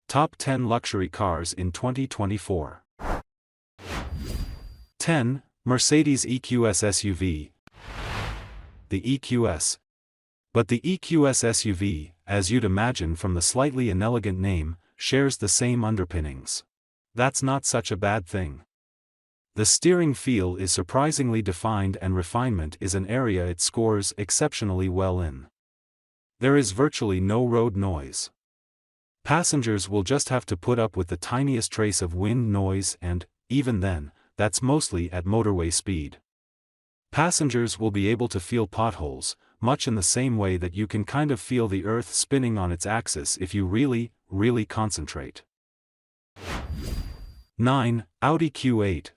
Top 10 Luxury Cars in 2024. 10. Mercedes EQS SUV. The EQS. But the EQS SUV, as you'd imagine from the slightly inelegant name, shares the same underpinnings. That's not such a bad thing. The steering feel is surprisingly defined and refinement is an area it scores exceptionally well in. There is virtually no road noise. Passengers will just have to put up with the tiniest trace of wind noise and, even then, that's mostly at motorway speed. Passengers will be able to feel potholes, much in the same way that you can kind of feel the earth spinning on its axis if you really, really concentrate. 9. Audi Q8.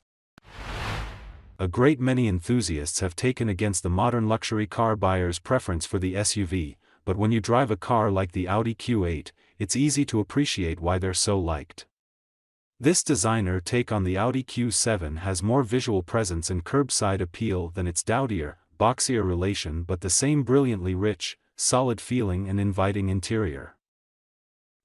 A great many enthusiasts have taken against the modern luxury car buyer's preference for the SUV, but when you drive a car like the Audi Q8, it's easy to appreciate why they're so liked. This designer take on the Audi Q7 has more visual presence and curbside appeal than its dowdier, boxier relation, but the same brilliantly rich, solid feeling and inviting interior.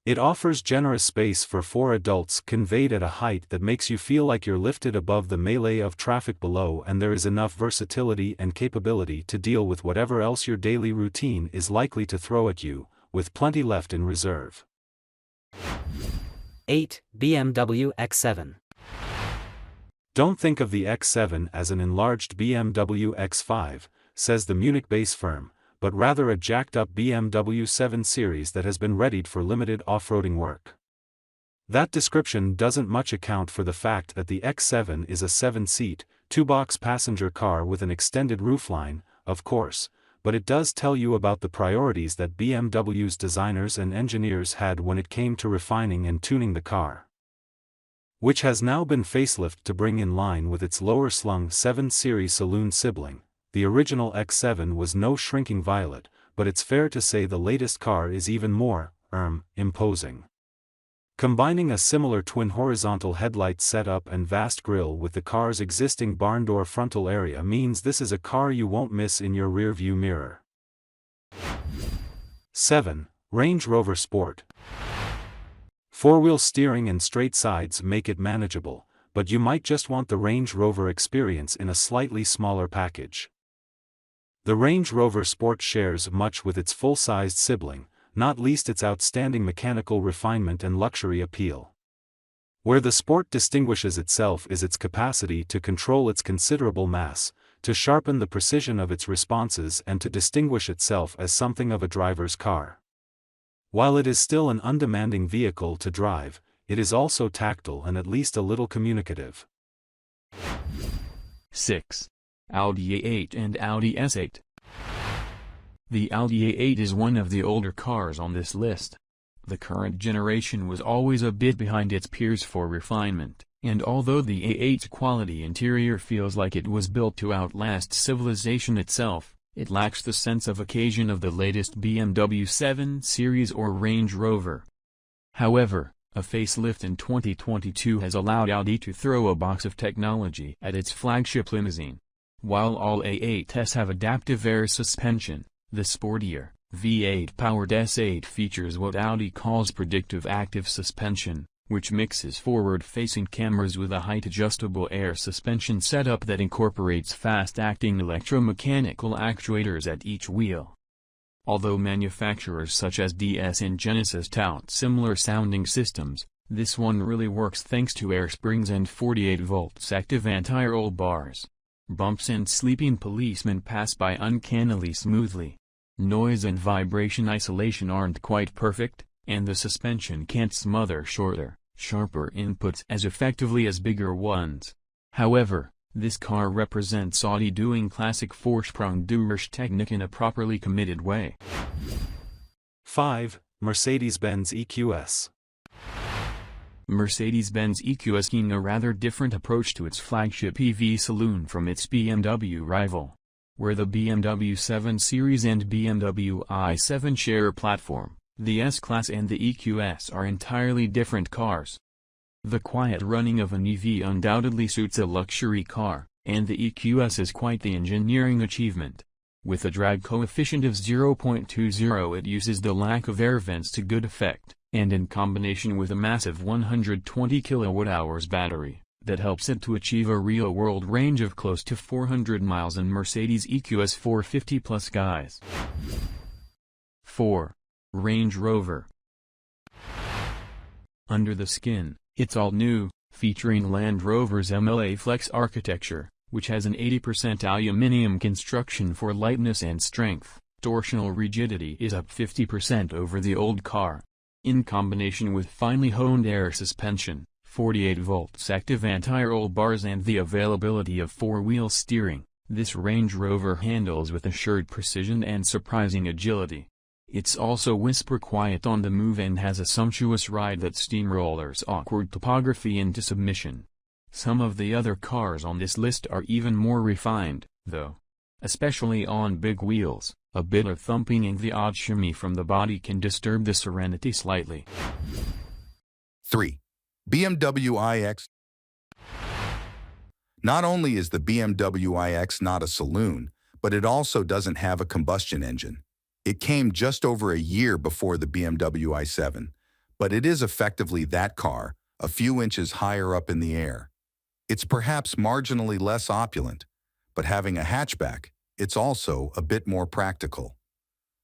It offers generous space for 4 adults conveyed at a height that makes you feel like you're lifted above the melee of traffic below, and there is enough versatility and capability to deal with whatever else your daily routine is likely to throw at you, with plenty left in reserve. 8. BMW X7. Don't think of the X7 as an enlarged BMW X5, says the Munich-based firm, but rather a jacked-up BMW 7 Series that has been readied for limited off-roading work. That description doesn't much account for the fact that the X7 is a 7-seat, 2-box passenger car with an extended roofline, of course, but it does tell you about the priorities that BMW's designers and engineers had when it came to refining and tuning the car, which has now been facelifted to bring in line with its lower-slung 7 Series saloon sibling. The original X7 was no shrinking violet, but it's fair to say the latest car is even more, imposing. Combining a similar twin horizontal headlight setup and vast grille with the car's existing barn door frontal area means this is a car you won't miss in your rear-view mirror. 7. Range Rover Sport. 4-wheel steering and straight sides make it manageable, but you might just want the Range Rover experience in a slightly smaller package. The Range Rover Sport shares much with its full-sized sibling, not least its outstanding mechanical refinement and luxury appeal. Where the Sport distinguishes itself is its capacity to control its considerable mass, to sharpen the precision of its responses and to distinguish itself as something of a driver's car. While it is still an undemanding vehicle to drive, it is also tactile and at least a little communicative. 6. Audi A8 and Audi S8. The Audi A8 is one of the older cars on this list. The current generation was always a bit behind its peers for refinement, and although the A8's quality interior feels like it was built to outlast civilization itself, it lacks the sense of occasion of the latest BMW 7 Series or Range Rover. However, a facelift in 2022 has allowed Audi to throw a box of technology at its flagship limousine. While all A8s have adaptive air suspension, the sportier, V8-powered S8 features what Audi calls predictive active suspension, which mixes forward-facing cameras with a height-adjustable air suspension setup that incorporates fast-acting electromechanical actuators at each wheel. Although manufacturers such as DS and Genesis tout similar-sounding systems, this one really works thanks to air springs and 48-volt active anti-roll bars. Bumps and sleeping policemen pass by uncannily smoothly. Noise and vibration isolation aren't quite perfect, and the suspension can't smother shorter, sharper inputs as effectively as bigger ones. However, this car represents Audi doing classic Vorsprung-Durchtechnik in a properly committed way. 5. Mercedes-Benz EQS. Mercedes-Benz EQS is taking a rather different approach to its flagship EV saloon from its BMW rival. Where the BMW 7 Series and BMW i7 share a platform, the S-Class and the EQS are entirely different cars. The quiet running of an EV undoubtedly suits a luxury car, and the EQS is quite the engineering achievement. With a drag coefficient of 0.20, it uses the lack of air vents to good effect, and in combination with a massive 120 kWh battery, that helps it to achieve a real-world range of close to 400 miles in Mercedes EQS 450 Plus guys. 4. Range Rover. Under the skin, it's all new, featuring Land Rover's MLA Flex architecture, which has an 80% aluminum construction for lightness and strength. Torsional rigidity is up 50% over the old car. In combination with finely honed air suspension, 48 volts active anti-roll bars and the availability of four-wheel steering, this Range Rover handles with assured precision and surprising agility. It's also whisper quiet on the move and has a sumptuous ride that steamrollers awkward topography into submission. Some of the other cars on this list are even more refined, though. Especially on big wheels, a bit of thumping and the odd shimmy from the body can disturb the serenity slightly. 3. BMW iX. Not only is the BMW iX not a saloon, but it also doesn't have a combustion engine. It came just over a year before the BMW i7, but it is effectively that car, a few inches higher up in the air. It's perhaps marginally less opulent, but having a hatchback, it's also a bit more practical.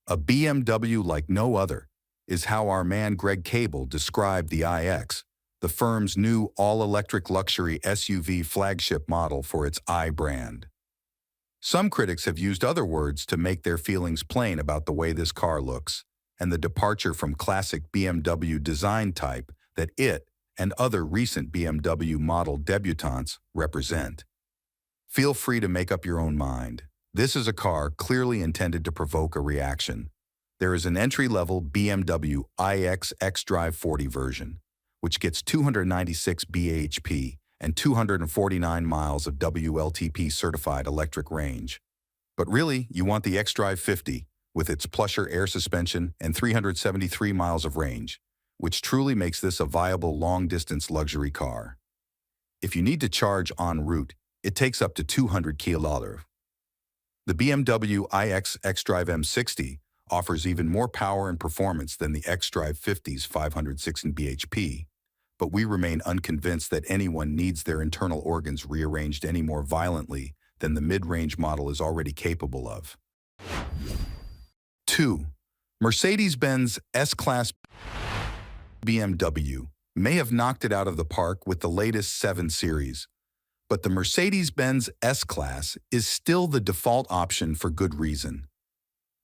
A BMW like no other is how our man Greg Cable described the iX, the firm's new all-electric luxury SUV flagship model for its i brand. Some critics have used other words to make their feelings plain about the way this car looks, and the departure from classic BMW design type that it and other recent BMW model debutantes represent. Feel free to make up your own mind. This is a car clearly intended to provoke a reaction. There is an entry-level BMW iX xDrive 40 version, which gets 296 bhp and 249 miles of WLTP-certified electric range. But really, you want the xDrive 50, with its plusher air suspension and 373 miles of range, which truly makes this a viable long-distance luxury car. If you need to charge en route, it takes up to 200 km. The BMW iX xDrive M60 offers even more power and performance than the xDrive 50's 516 bhp, but we remain unconvinced that anyone needs their internal organs rearranged any more violently than the mid-range model is already capable of. 2. Mercedes-Benz S-Class. BMW may have knocked it out of the park with the latest 7 Series, but the Mercedes-Benz S-Class is still the default option for good reason.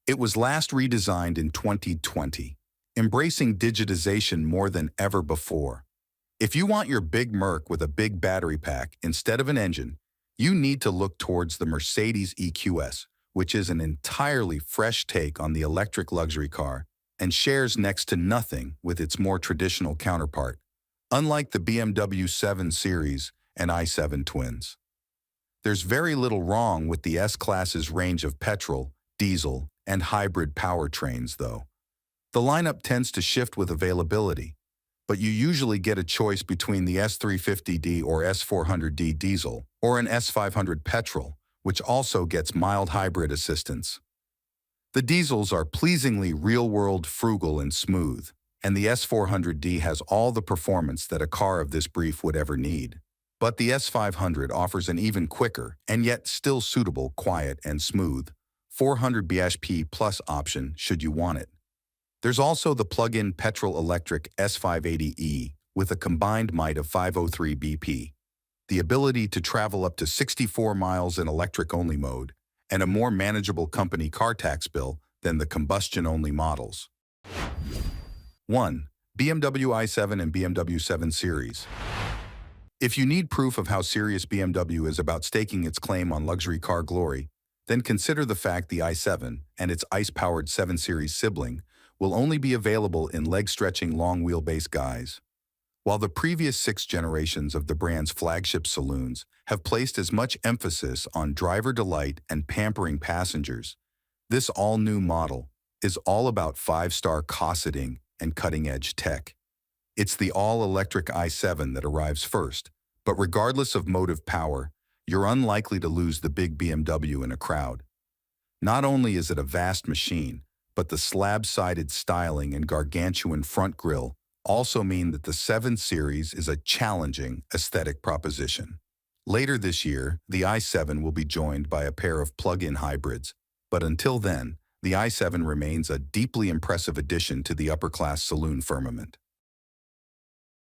It was last redesigned in 2020, embracing digitization more than ever before. If you want your big Merc with a big battery pack instead of an engine, you need to look towards the Mercedes EQS, which is an entirely fresh take on the electric luxury car and shares next to nothing with its more traditional counterpart, unlike the BMW 7 Series and i7 twins. There's very little wrong with the S-Class's range of petrol, diesel, and hybrid powertrains, though. The lineup tends to shift with availability, but you usually get a choice between the S350D or S400D diesel or an S500 petrol, which also gets mild hybrid assistance. The diesels are pleasingly real-world, frugal, and smooth, and the S400D has all the performance that a car of this brief would ever need. But the S500 offers an even quicker, and yet still suitable, quiet, and smooth 400 bhp plus option should you want it. There's also the plug-in petrol-electric S580e with a combined might of 503 BP, the ability to travel up to 64 miles in electric-only mode, and a more manageable company car tax bill than the combustion-only models. 1. BMW i7 and BMW 7 Series. If you need proof of how serious BMW is about staking its claim on luxury car glory, then consider the fact the i7 and its ICE-powered 7 Series sibling will only be available in leg-stretching long-wheelbase guise. While the previous 6 generations of the brand's flagship saloons have placed as much emphasis on driver delight and pampering passengers, this all-new model is all about 5-star cosseting and cutting-edge tech. It's the all-electric i7 that arrives first, but regardless of motive power, you're unlikely to lose the big BMW in a crowd. Not only is it a vast machine, but the slab-sided styling and gargantuan front grille also mean that the 7 Series is a challenging aesthetic proposition. Later this year, the i7 will be joined by a pair of plug-in hybrids, but until then, the i7 remains a deeply impressive addition to the upper-class saloon firmament.